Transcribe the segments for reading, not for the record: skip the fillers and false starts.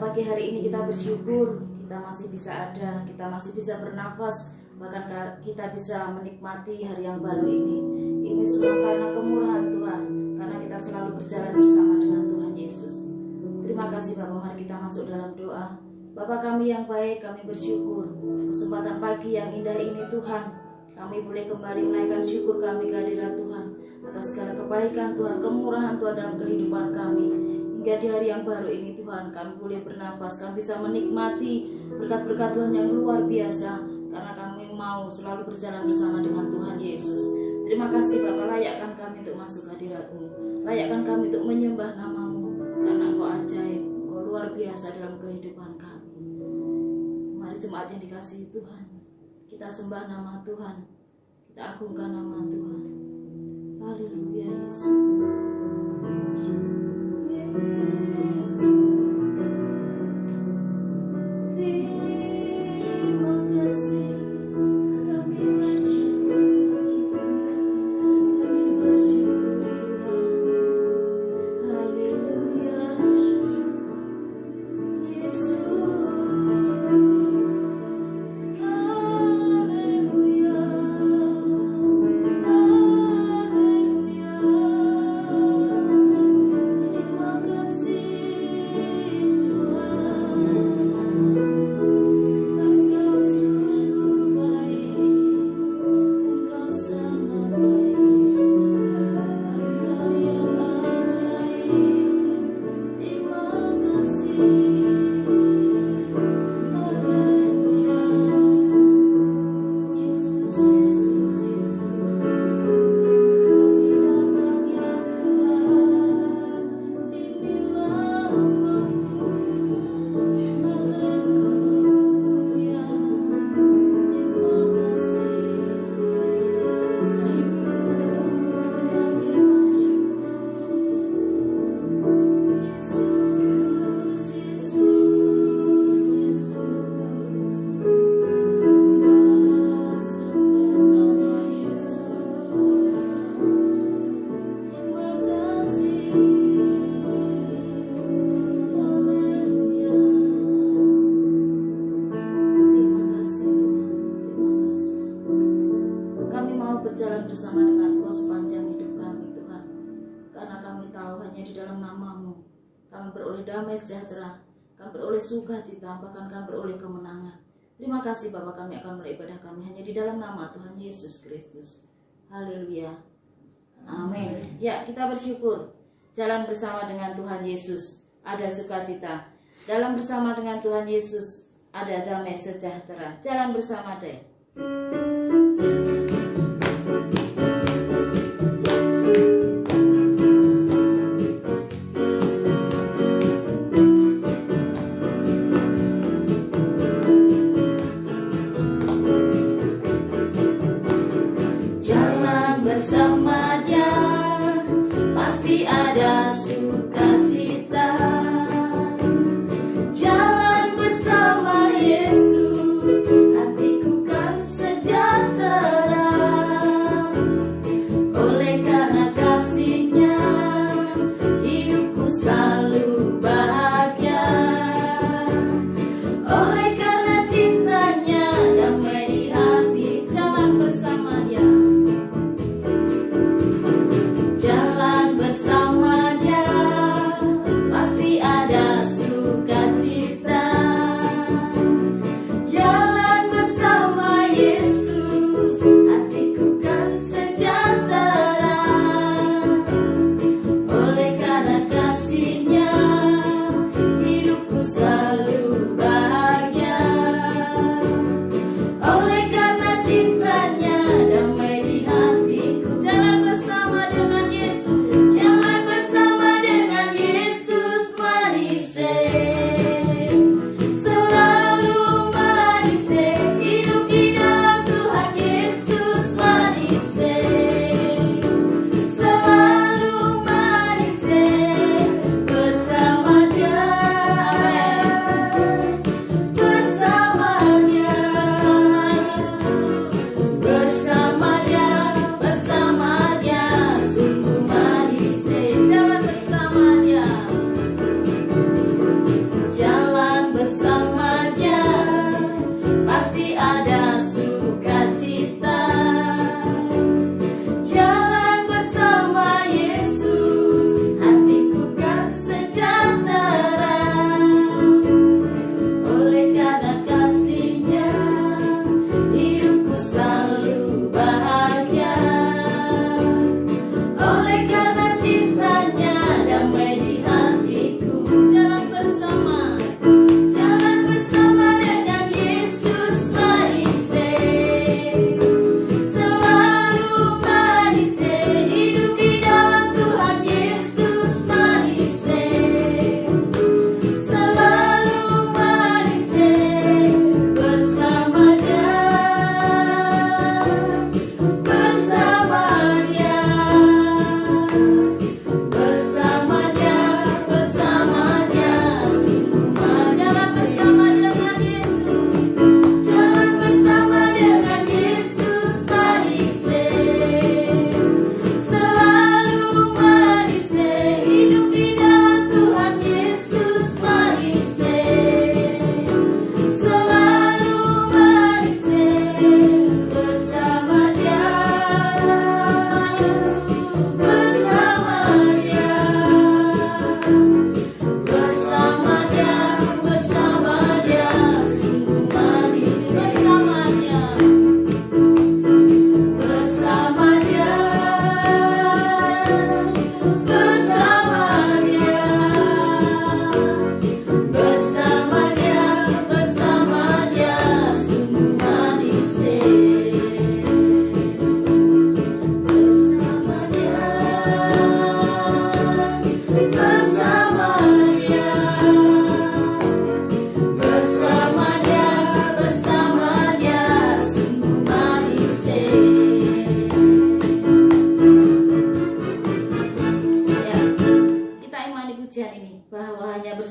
pagi hari ini kita bersyukur, kita masih bisa ada, kita masih bisa bernafas, bahkan kita bisa menikmati hari yang baru ini. Ini semua karena kemurahan Tuhan, karena kita selalu berjalan bersama dengan Tuhan Yesus. Terima kasih Bapak, mari kita masuk dalam doa. Bapa kami yang baik, kami bersyukur kesempatan pagi yang indah ini Tuhan, kami boleh kembali menaikkan syukur kami ke hadirat Tuhan atas segala kebaikan Tuhan, kemurahan Tuhan dalam kehidupan kami. Hingga di hari yang baru ini Tuhan, kami boleh bernafas, kami bisa menikmati berkat-berkat Tuhan yang luar biasa, karena kami mau selalu berjalan bersama dengan Tuhan Yesus. Terima kasih Bapa, layakkan kami untuk masuk ke hadirat-Mu, layakkan kami untuk menyembah nama-Mu, karena Engkau ajaib, Engkau luar biasa dalam kehidupan kami. Mari jemaat yang dikasihi Tuhan, kita sembah nama Tuhan, kita agungkan nama Tuhan. Haleluya Yesus. Berjalan bersama dengan Engkau sepanjang hidup kami Tuhan, karena kami tahu hanya di dalam nama-Mu kami beroleh damai sejahtera, kami beroleh sukacita, bahkan kami beroleh kemenangan. Terima kasih Bapa, kami akan mulai ibadah kami hanya di dalam nama Tuhan Yesus Kristus. Haleluya, amin. Ya, kita bersyukur jalan bersama dengan Tuhan Yesus ada sukacita, dalam bersama dengan Tuhan Yesus ada damai sejahtera. Jalan bersama deh. Hatiku kan sejahtera.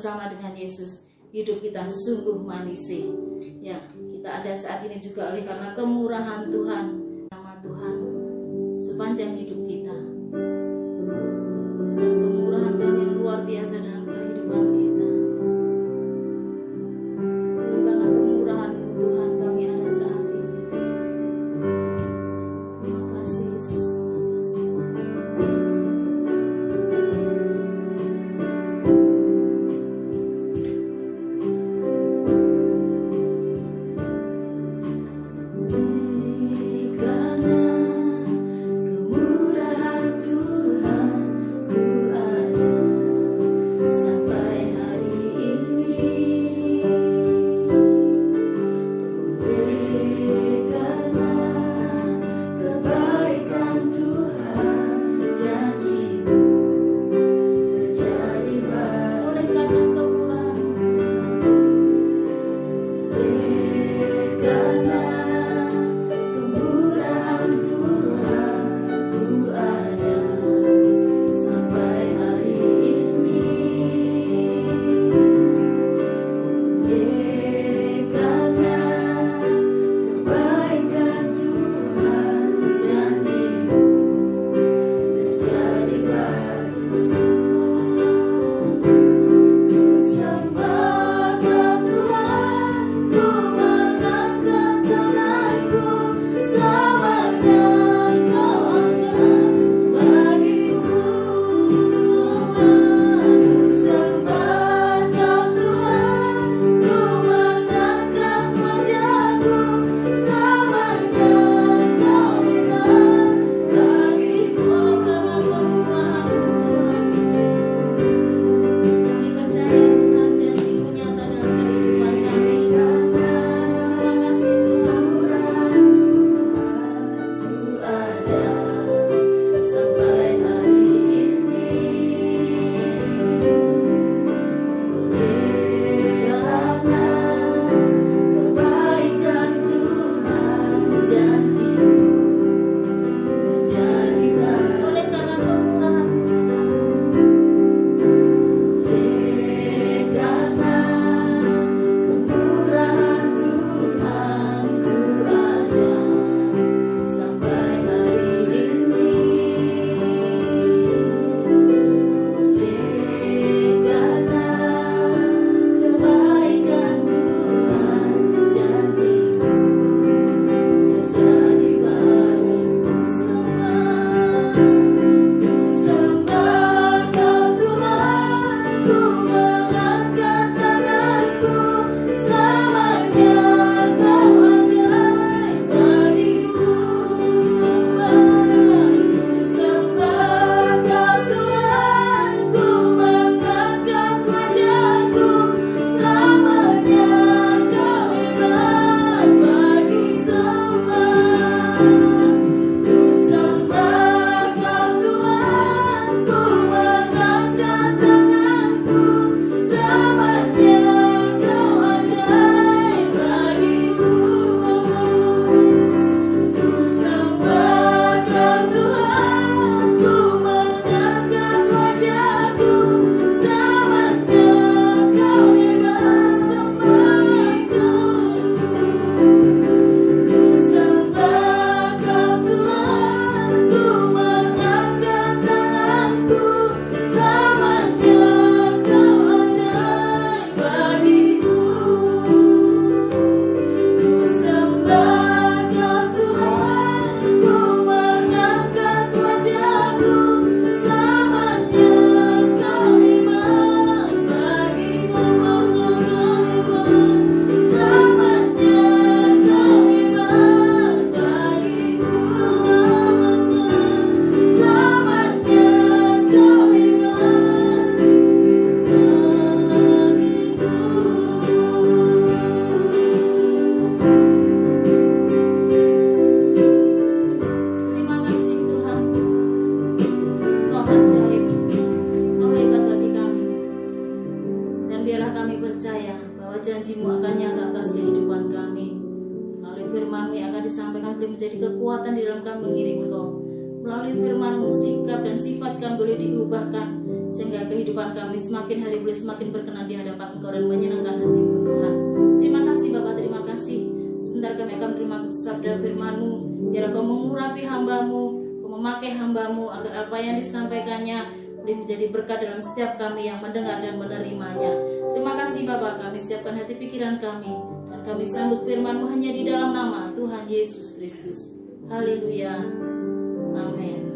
bersama dengan Yesus, hidup kita sungguh manis. Ya, kita ada saat ini juga oleh karena kemurahan Tuhan, nama Tuhan sepanjang hidup kita. Atas kemurahan Tuhan yang luar biasa dalam kehidupan kita. Oleh karena kemurahan-Mu Tuhan, kami ada saat ini. Terima kasih Yesus, terima kasih. disampaikan boleh menjadi kekuatan di dalam kami mengiring Engkau. Melalui firman-Mu, sikap dan sifat kami boleh diubahkan sehingga kehidupan kami semakin hari boleh semakin berkenan di hadapan Engkau dan menyenangkan hati-Mu Tuhan. Terima kasih Bapa, terima kasih. Sebentar kami akan terima sabda firman-Mu, biar Kau mengurapi hamba-Mu, Kau memakai hamba-Mu agar apa yang disampaikannya boleh menjadi berkat dalam setiap kami yang mendengar dan menerimanya. Terima kasih Bapa, kami siapkan hati pikiran kami dan kami sambut firman-Mu hanya di dalam nama Tuhan Yesus Kristus. Haleluya. Amin.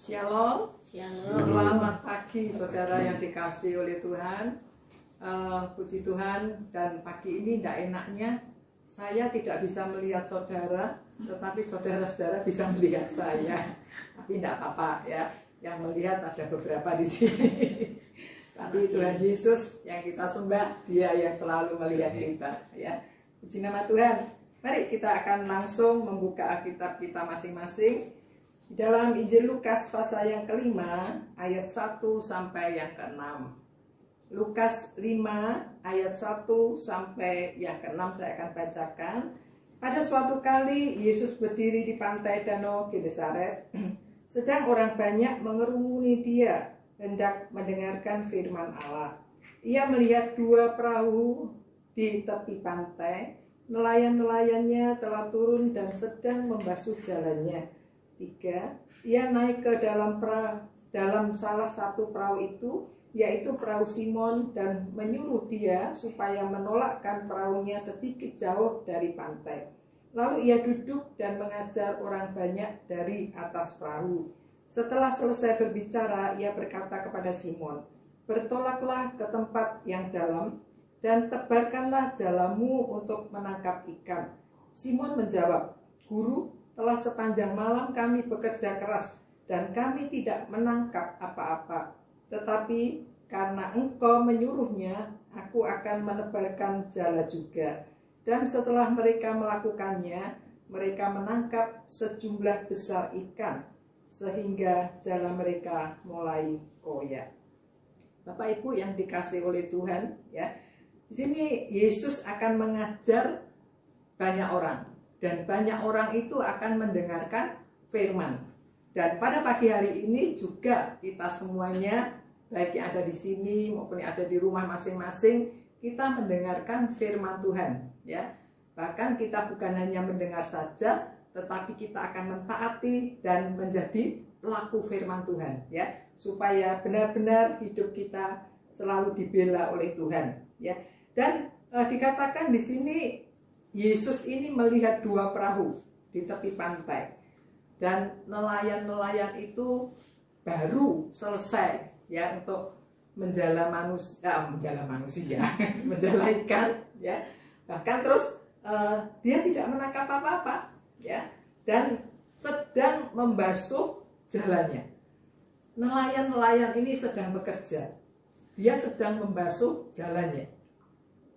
Shalom. Shalom. Selamat pagi saudara yang dikasih oleh Tuhan. Puji Tuhan, dan pagi ini tidak enaknya saya tidak bisa melihat saudara, tetapi saudara-saudara bisa melihat saya. Tapi tidak apa-apa ya, yang melihat ada beberapa di sini. Tapi Tuhan Yesus yang kita sembah, Dia yang selalu melihat kita ya. Puji nama Tuhan. Mari kita akan langsung membuka Alkitab kita masing-masing di dalam Injil Lukas pasal yang kelima ayat 1 sampai yang ke-6. Lukas 5 ayat 1 sampai yang ke-6 saya akan bacakan. Pada suatu kali Yesus berdiri di pantai Danau Genesaret. Sedang orang banyak mengerumuni Dia hendak mendengarkan firman Allah. Ia melihat dua perahu di tepi pantai. Nelayan-nelayannya telah turun dan sedang membasuh jalannya. 3. Ia naik ke dalam salah satu perahu itu, yaitu perahu Simon, dan menyuruh dia supaya menolakkan perahunya sedikit jauh dari pantai. Lalu ia duduk dan mengajar orang banyak dari atas perahu. Setelah selesai berbicara, ia berkata kepada Simon, "Bertolaklah ke tempat yang dalam dan tebarkanlah jalamu untuk menangkap ikan." Simon menjawab, "Guru, telah sepanjang malam kami bekerja keras dan kami tidak menangkap apa-apa. Tetapi karena Engkau menyuruhnya, aku akan menebarkan jala juga." Dan setelah mereka melakukannya, mereka menangkap sejumlah besar ikan, sehingga jala mereka mulai koyak. Bapak Ibu yang dikasih oleh Tuhan, ya, di sini Yesus akan mengajar banyak orang, dan banyak orang itu akan mendengarkan firman. Dan pada pagi hari ini juga kita semuanya, baik yang ada di sini maupun yang ada di rumah masing-masing, kita mendengarkan firman Tuhan, ya. Bahkan kita bukan hanya mendengar saja, tetapi kita akan mentaati dan menjadi pelaku firman Tuhan, ya, supaya benar-benar hidup kita selalu dibela oleh Tuhan, ya. Dan dikatakan di sini Yesus ini melihat dua perahu di tepi pantai, dan nelayan-nelayan itu baru selesai ya untuk menjala manusia, menjala ikan, ya. Bahkan terus dia tidak menangkap apa-apa, ya, dan sedang membasuh jalannya. Nelayan-nelayan ini sedang bekerja, dia sedang membasuh jalannya,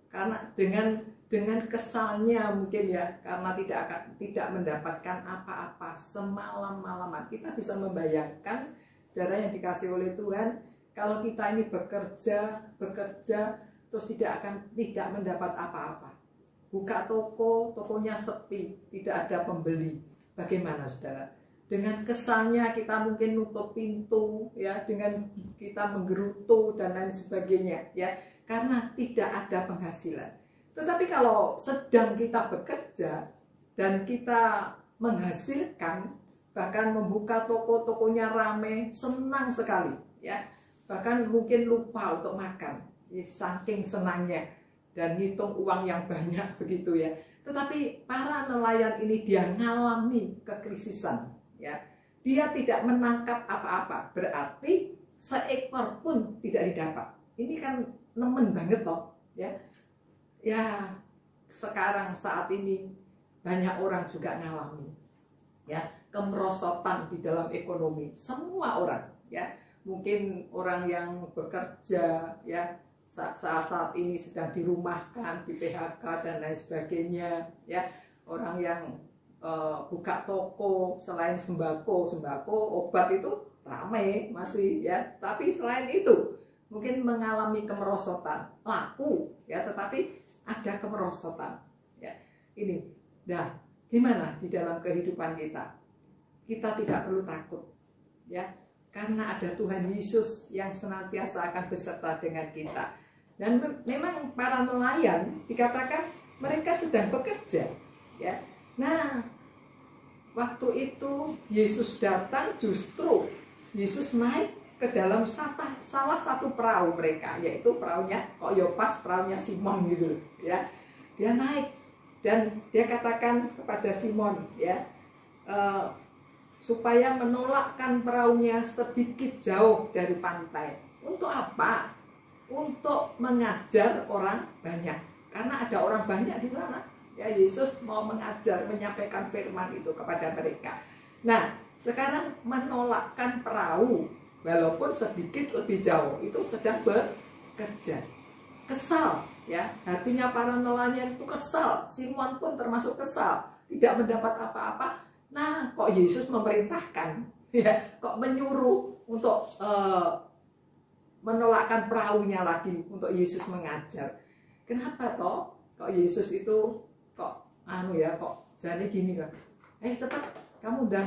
karena dengan kesalnya mungkin ya, karena tidak mendapatkan apa-apa semalam-malaman. Kita bisa membayangkan, saudara yang dikasih oleh Tuhan, kalau kita ini bekerja terus tidak mendapat apa-apa. Buka toko, tokonya sepi, tidak ada pembeli. Bagaimana saudara? Dengan kesalnya kita mungkin nutup pintu, ya, dengan kita menggerutu dan lain sebagainya, ya, karena tidak ada penghasilan. Tetapi kalau sedang kita bekerja dan kita menghasilkan, bahkan membuka toko-tokonya ramai, senang sekali, ya. Bahkan mungkin lupa untuk makan, saking senangnya, dan ngitung uang yang banyak begitu ya. Tetapi para nelayan ini dia ngalami kekrisisan, ya. Dia tidak menangkap apa-apa, berarti seekor pun tidak didapat. Ini kan nemen banget toh, ya. Ya, sekarang saat ini banyak orang juga ngalami, ya, kemerosotan di dalam ekonomi. Semua orang, ya. Mungkin orang yang bekerja, ya, saat ini sedang dirumahkan, di PHK dan lain sebagainya, ya. Orang yang buka toko, selain sembako, obat itu ramai masih, ya. Tapi selain itu mungkin mengalami kemerosotan, laku, ya, tetapi ada kemerosotan, ya. Ini, nah, gimana di dalam kehidupan kita? Kita tidak perlu takut, ya, karena ada Tuhan Yesus yang senantiasa akan beserta dengan kita. Dan memang para nelayan dikatakan mereka sedang bekerja, ya. Nah, waktu itu Yesus datang, justru Yesus naik ke dalam salah satu perahu mereka, yaitu perahunya Kleopas, perahunya Simon gitu, ya. Dia naik dan dia katakan kepada Simon, ya, supaya menolakkan perahunya sedikit jauh dari pantai. Untuk apa? Untuk mengajar orang banyak. Karena ada orang banyak di sana. Ya, Yesus mau mengajar, menyampaikan firman itu kepada mereka. Nah, sekarang menolakkan perahu, walaupun sedikit lebih jauh, itu sedang bekerja. Kesal, ya. Hatinya para nelayan itu kesal. Simon pun termasuk kesal. Tidak mendapat apa-apa. Nah, kok Yesus memerintahkan, ya, kok menyuruh untuk menolakkan perahunya lagi untuk Yesus mengajar. Kenapa toh? Kok Yesus itu kok jadi gini kan? Cepat, kamu udah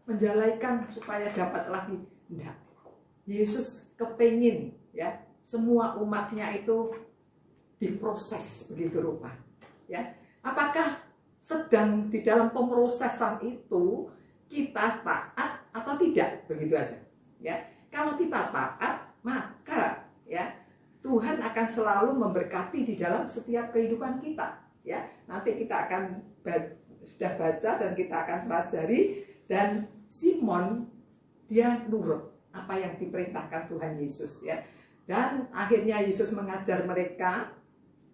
menjalaikan supaya dapat lagi. Enggak. Yesus kepengin, ya, semua umatnya itu diproses begitu rupa, ya. Apakah sedang di dalam pemrosesan itu kita taat atau tidak, begitu aja, ya. Kalau kita taat, maka, ya, Tuhan akan selalu memberkati di dalam setiap kehidupan kita, ya. Nanti kita akan sudah baca dan kita akan pelajari, dan Simon dia nurut apa yang diperintahkan Tuhan Yesus, ya. Dan akhirnya Yesus mengajar mereka.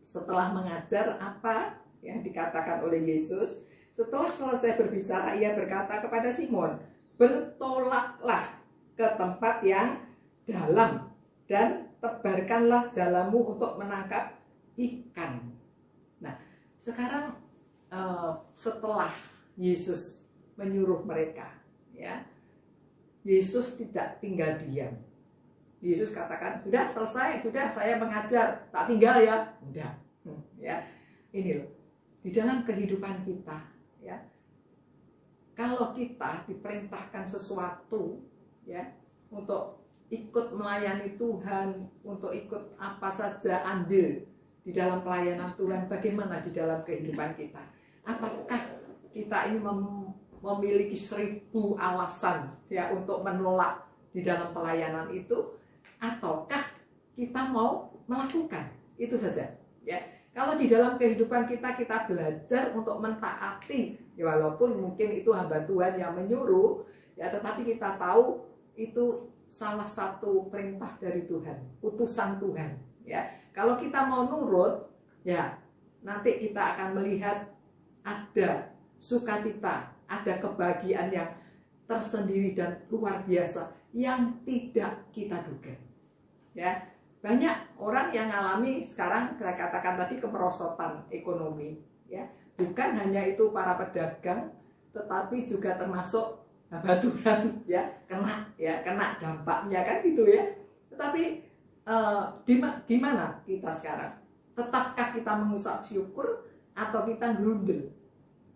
Setelah mengajar apa yang dikatakan oleh Yesus, setelah selesai berbicara, ia berkata kepada Simon, bertolaklah ke tempat yang dalam dan tebarkanlah jalamu untuk menangkap ikan. Nah, sekarang setelah Yesus menyuruh mereka, ya, Yesus tidak tinggal diam. Yesus katakan, sudah selesai, sudah saya mengajar, tak tinggal ya, udah, ya. Ini loh, di dalam kehidupan kita, ya, kalau kita diperintahkan sesuatu, ya, untuk ikut melayani Tuhan, untuk ikut apa saja andil di dalam pelayanan Tuhan, bagaimana di dalam kehidupan kita? Apakah kita ini memiliki 1000 alasan, ya, untuk menolak di dalam pelayanan itu? Ataukah kita mau melakukan itu saja, ya. Kalau di dalam kehidupan kita belajar untuk mentaati, ya, walaupun mungkin itu hamba Tuhan yang menyuruh, ya, tetapi kita tahu itu salah satu perintah dari Tuhan, utusan Tuhan, ya. Kalau kita mau nurut, ya, nanti kita akan melihat ada sukacita, ada kebahagiaan yang tersendiri dan luar biasa yang tidak kita duga. Ya, banyak orang yang alami sekarang, saya katakan tadi, kemerosotan ekonomi, ya. Bukan hanya itu para pedagang, tetapi juga termasuk hamba Tuhan, ya, kena dampaknya kan gitu, ya. Tetapi gimana kita sekarang? Tetapkah kita mengusap syukur atau kita gerundel?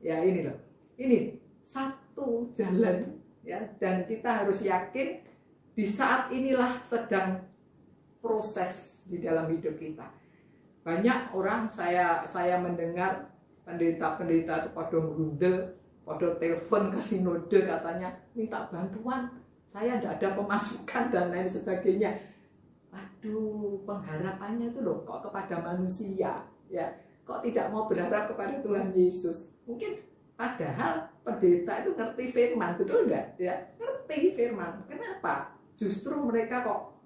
Ya, ini loh. Ini satu jalan, ya, dan kita harus yakin di saat inilah sedang proses di dalam hidup kita. Banyak orang saya mendengar pendeta-pendeta itu pada gerundel, pada telepon ke sinode, katanya minta bantuan, saya tidak ada pemasukan dan lain sebagainya. Aduh, pengharapannya itu loh kok kepada manusia, ya, kok tidak mau berharap kepada Tuhan Yesus. Mungkin padahal pendeta itu ngerti firman, betul enggak? Ya, ngerti firman. Kenapa? Justru mereka kok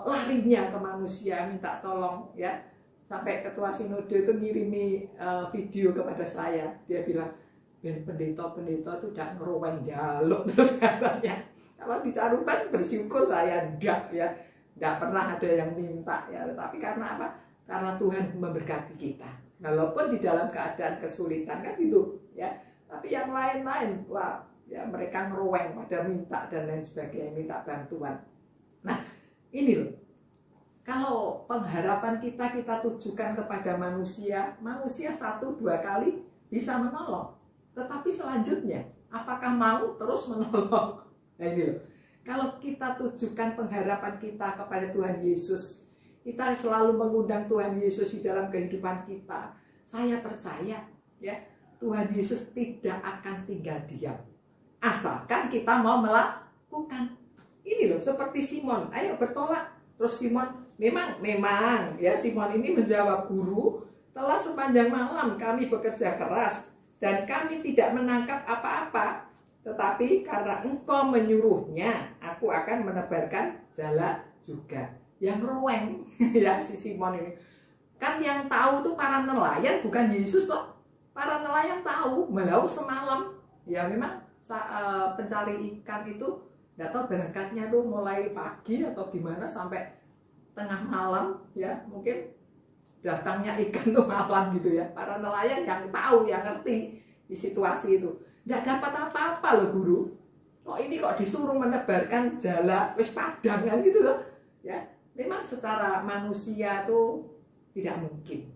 larinya ke manusia, minta tolong, ya. Sampai ketua sinode itu ngirimi video kepada saya. Dia bilang, ben pendeta-pendeta itu udah ngeroweng jaluk, terus katanya. Kalau di Caruban bersyukur saya enggak, ya. Enggak pernah ada yang minta, ya. Tapi karena apa? Karena Tuhan memberkati kita. Walaupun di dalam keadaan kesulitan kan gitu, ya. Tapi yang lain-lain, wah, ya, mereka ngeroweng pada minta dan lain sebagainya, minta bantuan. Nah, ini loh, kalau pengharapan kita tujukan kepada manusia 1-2 kali bisa menolong. tetapi selanjutnya apakah mau terus menolong? Nah ini loh, kalau kita tujukan pengharapan kita kepada Tuhan Yesus, kita selalu mengundang Tuhan Yesus di dalam kehidupan kita, saya percaya ya, Tuhan Yesus tidak akan tinggal diam asalkan kita mau melakukan. Ini loh, seperti Simon, ayo bertolak. Terus Simon memang ya, Simon ini menjawab, "Guru, telah sepanjang malam kami bekerja keras dan kami tidak menangkap apa-apa, tetapi karena engkau menyuruhnya, aku akan menebarkan jala juga." Yang roweng ya si Simon ini. Kan yang tahu tuh para nelayan, bukan Yesus toh. Para nelayan tahu, melaut semalam. Ya memang pencari ikan itu nggak tahu berangkatnya tuh mulai pagi atau gimana sampai tengah malam ya, mungkin datangnya ikan tuh malam gitu ya. Para nelayan yang tahu, yang ngerti di situasi itu, nggak dapat apa-apa loh guru. Oh ini kok disuruh menebarkan jala wis padangan gitu loh ya. Memang secara manusia tuh tidak mungkin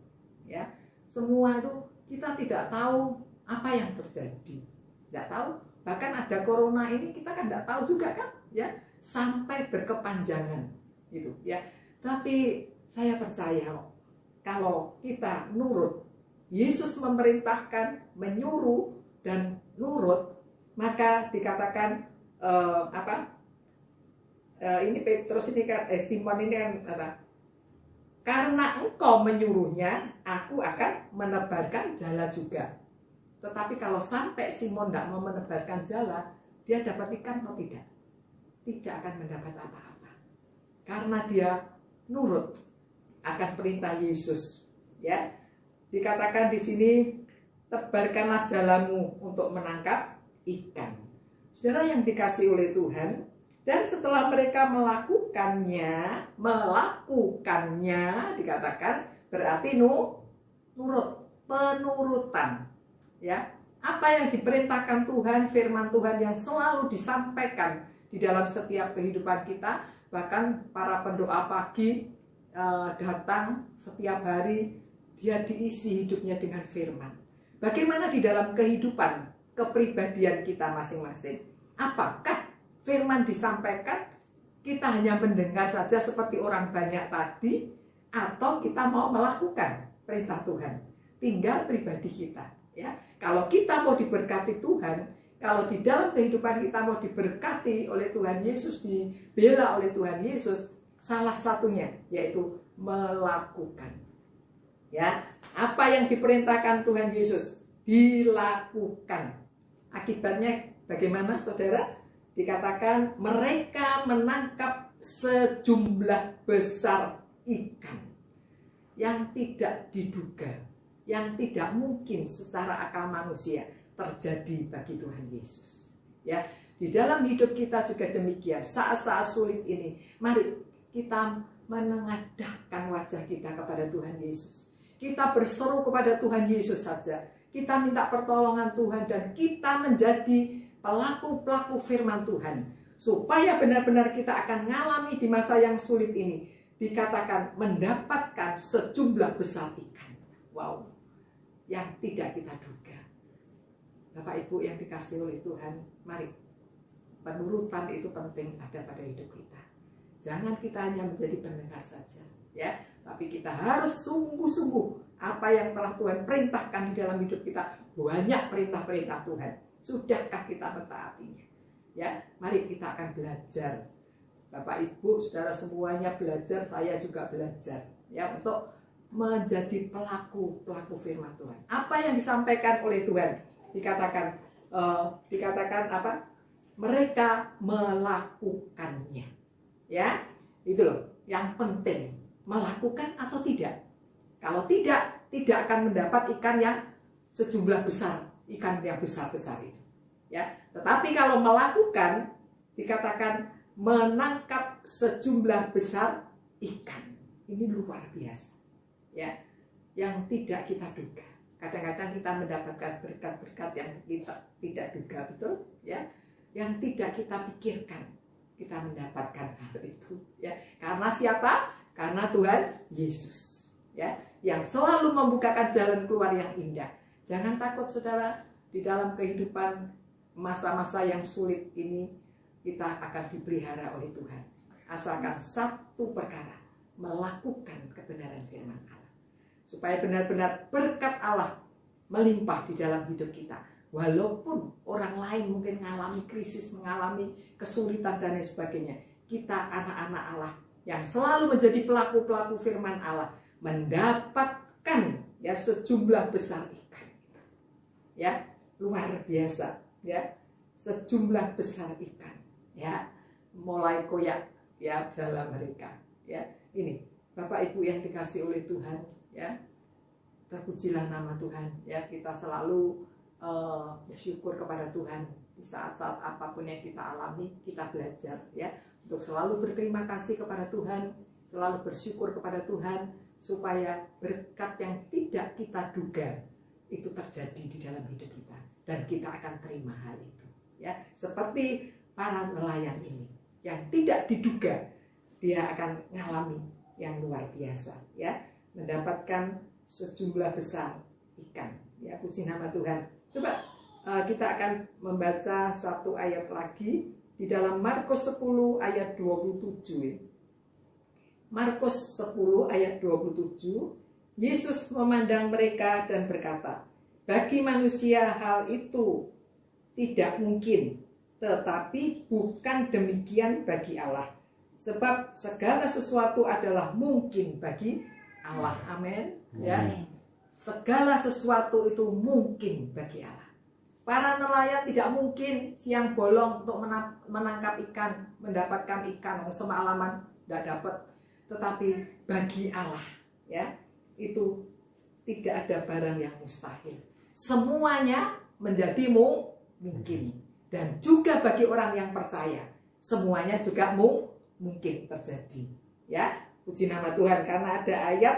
ya. Semua itu kita tidak tahu apa yang terjadi, nggak tahu. Bahkan ada corona ini kita kan nggak tahu juga kan ya, sampai berkepanjangan gitu ya. Tapi saya percaya kalau kita nurut, Yesus memerintahkan, menyuruh dan nurut, maka dikatakan ini Petrus ini kan Simon ini kan karena engkau menyuruhnya, aku akan menebarkan jala juga. Tetapi kalau sampai Simon tidak mau menebarkan jala, dia dapat ikan atau tidak? Tidak akan mendapat apa-apa. Karena dia nurut akan perintah Yesus. Ya, dikatakan di sini, tebarkanlah jalamu untuk menangkap ikan. Saudara yang dikasihi oleh Tuhan, dan setelah mereka melakukannya dikatakan berarti nurut, penurutan. Ya, apa yang diperintahkan Tuhan, firman Tuhan yang selalu disampaikan di dalam setiap kehidupan kita, bahkan para pendoa pagi datang setiap hari, dia diisi hidupnya dengan firman. Bagaimana di dalam kehidupan kepribadian kita masing-masing? Apakah firman disampaikan, kita hanya mendengar saja seperti orang banyak tadi, atau kita mau melakukan perintah Tuhan? Tinggal pribadi kita. Ya, kalau kita mau diberkati Tuhan, kalau di dalam kehidupan kita mau diberkati oleh Tuhan Yesus, dibela oleh Tuhan Yesus, salah satunya yaitu melakukan. Ya, apa yang diperintahkan Tuhan Yesus dilakukan. Akibatnya bagaimana, saudara? Dikatakan mereka menangkap sejumlah besar ikan yang tidak diduga, yang tidak mungkin secara akal manusia terjadi bagi Tuhan Yesus. Ya, di dalam hidup kita juga demikian. Saat-saat sulit ini, mari kita menengadahkan wajah kita kepada Tuhan Yesus. Kita berseru kepada Tuhan Yesus saja. Kita minta pertolongan Tuhan dan kita menjadi pelaku-pelaku firman Tuhan. Supaya benar-benar kita akan mengalami di masa yang sulit ini, dikatakan mendapatkan sejumlah besar ikan. Wow, yang tidak kita duga. Bapak Ibu yang dikasihi oleh Tuhan, mari penurutan itu penting ada pada hidup kita. Jangan kita hanya menjadi pendengar saja, ya, tapi kita harus sungguh-sungguh apa yang telah Tuhan perintahkan di dalam hidup kita. Banyak perintah-perintah Tuhan. Sudahkah kita mentaatinya? Ya, mari kita akan belajar. Bapak Ibu, saudara semuanya belajar, saya juga belajar, ya, untuk menjadi pelaku firman Tuhan. Apa yang disampaikan oleh Tuhan? Dikatakan apa? Mereka melakukannya. Ya, itu loh yang penting, melakukan atau tidak. Kalau tidak akan mendapat ikan yang sejumlah besar, ikan yang besar-besar itu. Ya, tetapi kalau melakukan, dikatakan menangkap sejumlah besar ikan. Ini luar biasa. Ya, yang tidak kita duga. Kadang-kadang kita mendapatkan berkat-berkat yang kita tidak duga, betul, ya, yang tidak kita pikirkan, kita mendapatkan hal itu, ya. Karena siapa? Karena Tuhan Yesus, ya, yang selalu membukakan jalan keluar yang indah. Jangan takut, saudara, di dalam kehidupan masa-masa yang sulit ini kita akan dipelihara oleh Tuhan. Asalkan satu perkara, melakukan kebenaran firman Allah. Supaya benar-benar berkat Allah melimpah di dalam hidup kita. Walaupun orang lain mungkin mengalami krisis, mengalami kesulitan dan lain sebagainya. Kita anak-anak Allah yang selalu menjadi pelaku-pelaku firman Allah mendapatkan ya sejumlah besar ikan. Ya, luar biasa ya. Sejumlah besar ikan ya, mulai koyak ya jalan mereka ya. Ini Bapak Ibu yang dikasih oleh Tuhan ya, terpujilah nama Tuhan ya. Kita selalu bersyukur kepada Tuhan di saat-saat apapun yang kita alami. Kita belajar ya untuk selalu berterima kasih kepada Tuhan, selalu bersyukur kepada Tuhan, supaya berkat yang tidak kita duga itu terjadi di dalam hidup kita, dan kita akan terima hal itu ya. Seperti para nelayan ini yang tidak diduga dia akan mengalami yang luar biasa ya, mendapatkan sejumlah besar ikan ya. Puji nama Tuhan. Coba kita akan membaca satu ayat lagi di dalam Markus 10 ayat 27 ya. Markus 10 ayat 27, Yesus memandang mereka dan berkata, bagi manusia hal itu tidak mungkin, tetapi bukan demikian bagi Allah. Sebab segala sesuatu adalah mungkin bagi Allah. Amin. Ya. Segala sesuatu itu mungkin bagi Allah. Para nelayan tidak mungkin siang bolong untuk menangkap ikan, mendapatkan ikan semalaman tidak dapat. Tetapi bagi Allah ya, itu tidak ada barang yang mustahil. Semuanya menjadi mungkin. Dan juga bagi orang yang percaya, semuanya juga mungkin terjadi. Ya, puji nama Tuhan, karena ada ayat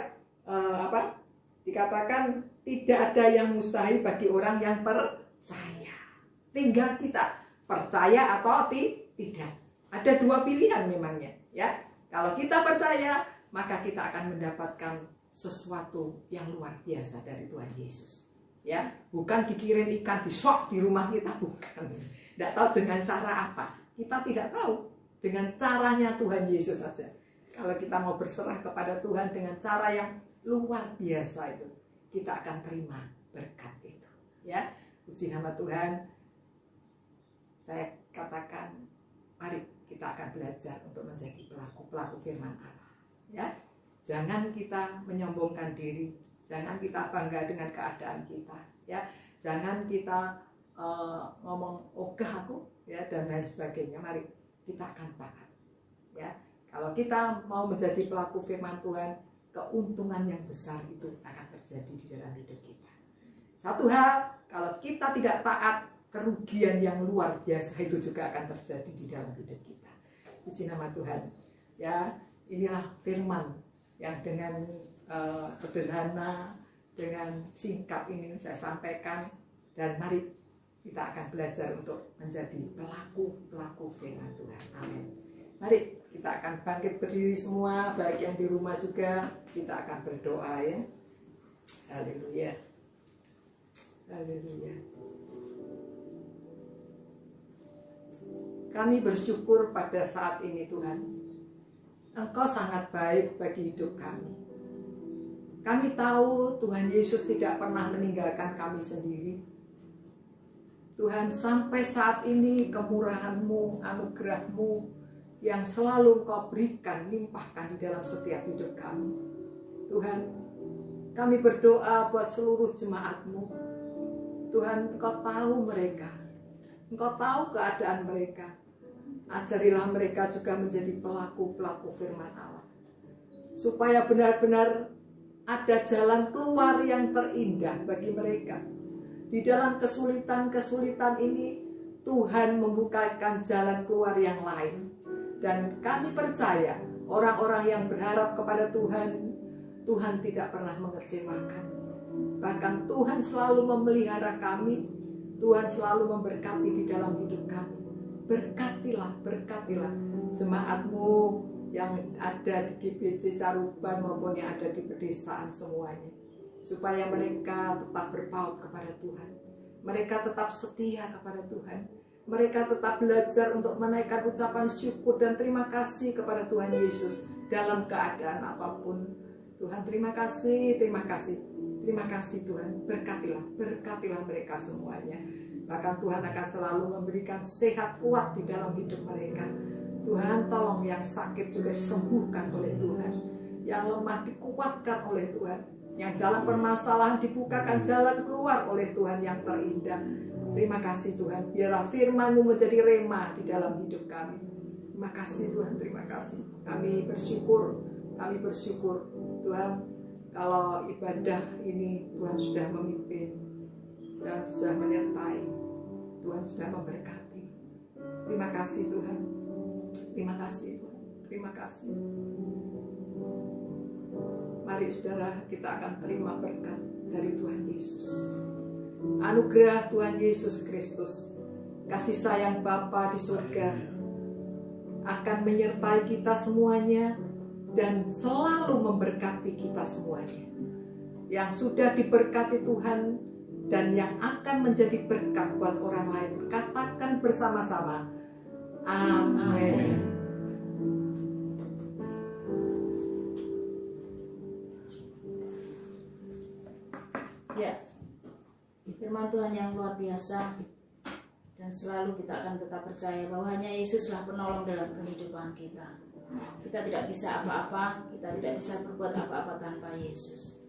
dikatakan tidak ada yang mustahil bagi orang yang percaya. Tinggal kita percaya atau tidak. Ada dua pilihan memangnya, ya. Kalau kita percaya, maka kita akan mendapatkan sesuatu yang luar biasa dari Tuhan Yesus. Ya, bukan dikirim ikan disok di rumah kita, bukan. Tidak tahu dengan cara apa. Kita tidak tahu. Dengan caranya Tuhan Yesus saja. Kalau kita mau berserah kepada Tuhan dengan cara yang luar biasa itu, kita akan terima berkat itu. Ya, puji nama Tuhan. Saya katakan, mari kita akan belajar untuk menjadi pelaku-pelaku firman Allah. Ya, jangan kita menyombongkan diri, jangan kita bangga dengan keadaan kita. Ya, jangan kita ngomong ogah aku ya dan lain sebagainya. Mari kita akan taat ya. Kalau kita mau menjadi pelaku firman Tuhan, keuntungan yang besar itu akan terjadi di dalam hidup kita. Satu hal, kalau kita tidak taat, kerugian yang luar biasa itu juga akan terjadi di dalam hidup kita. Puji nama Tuhan ya. Inilah firman yang dengan sederhana, dengan singkat ini saya sampaikan, dan mari kita akan belajar untuk menjadi pelaku-pelaku firman Tuhan. Amin. Mari kita akan bangkit berdiri semua, baik yang di rumah juga. Kita akan berdoa ya. Haleluya. Haleluya. Kami bersyukur pada saat ini Tuhan. Engkau sangat baik bagi hidup kami. Kami tahu Tuhan Yesus tidak pernah meninggalkan kami sendiri. Tuhan, sampai saat ini kemurahan-Mu, anugerah-Mu yang selalu Engkau berikan, limpahkan di dalam setiap hidup kami. Tuhan, kami berdoa buat seluruh jemaat-Mu. Tuhan, Engkau tahu mereka. Engkau tahu keadaan mereka. Ajarilah mereka juga menjadi pelaku-pelaku firman Allah. Supaya benar-benar ada jalan keluar yang terindah bagi mereka. Di dalam kesulitan-kesulitan ini, Tuhan membukakan jalan keluar yang lain. Dan kami percaya, orang-orang yang berharap kepada Tuhan, Tuhan tidak pernah mengecewakan. Bahkan Tuhan selalu memelihara kami, Tuhan selalu memberkati di dalam hidup kami. Berkatilah, berkatilah jemaat-Mu yang ada di GBC Caruban maupun yang ada di pedesaan semuanya. Supaya mereka tetap berpaut kepada Tuhan. Mereka tetap setia kepada Tuhan. Mereka tetap belajar untuk menaikkan ucapan syukur dan terima kasih kepada Tuhan Yesus dalam keadaan apapun. Tuhan, terima kasih, terima kasih. Terima kasih Tuhan, berkatilah mereka semuanya. Bahkan Tuhan akan selalu memberikan sehat kuat di dalam hidup mereka. Tuhan, tolong yang sakit juga disembuhkan oleh Tuhan. Yang lemah dikuatkan oleh Tuhan. Yang dalam permasalahan dibukakan jalan keluar oleh Tuhan yang terindah. Terima kasih Tuhan, biarlah firman-Mu menjadi rema di dalam hidup kami. Terima kasih Tuhan, terima kasih. Kami bersyukur Tuhan, kalau ibadah ini Tuhan sudah memimpin dan sudah menyertai, Tuhan sudah memberkati. Terima kasih Tuhan, terima kasih Tuhan, terima kasih. Mari saudara, kita akan terima berkat dari Tuhan Yesus. Anugerah Tuhan Yesus Kristus, kasih sayang Bapa di surga akan menyertai kita semuanya dan selalu memberkati kita semuanya. Yang sudah diberkati Tuhan dan yang akan menjadi berkat buat orang lain, katakan bersama-sama, amin. Ya, firman Tuhan yang luar biasa, dan selalu kita akan tetap percaya bahwa hanya Yesuslah penolong dalam kehidupan kita. Kita tidak bisa apa-apa, kita tidak bisa berbuat apa-apa tanpa Yesus.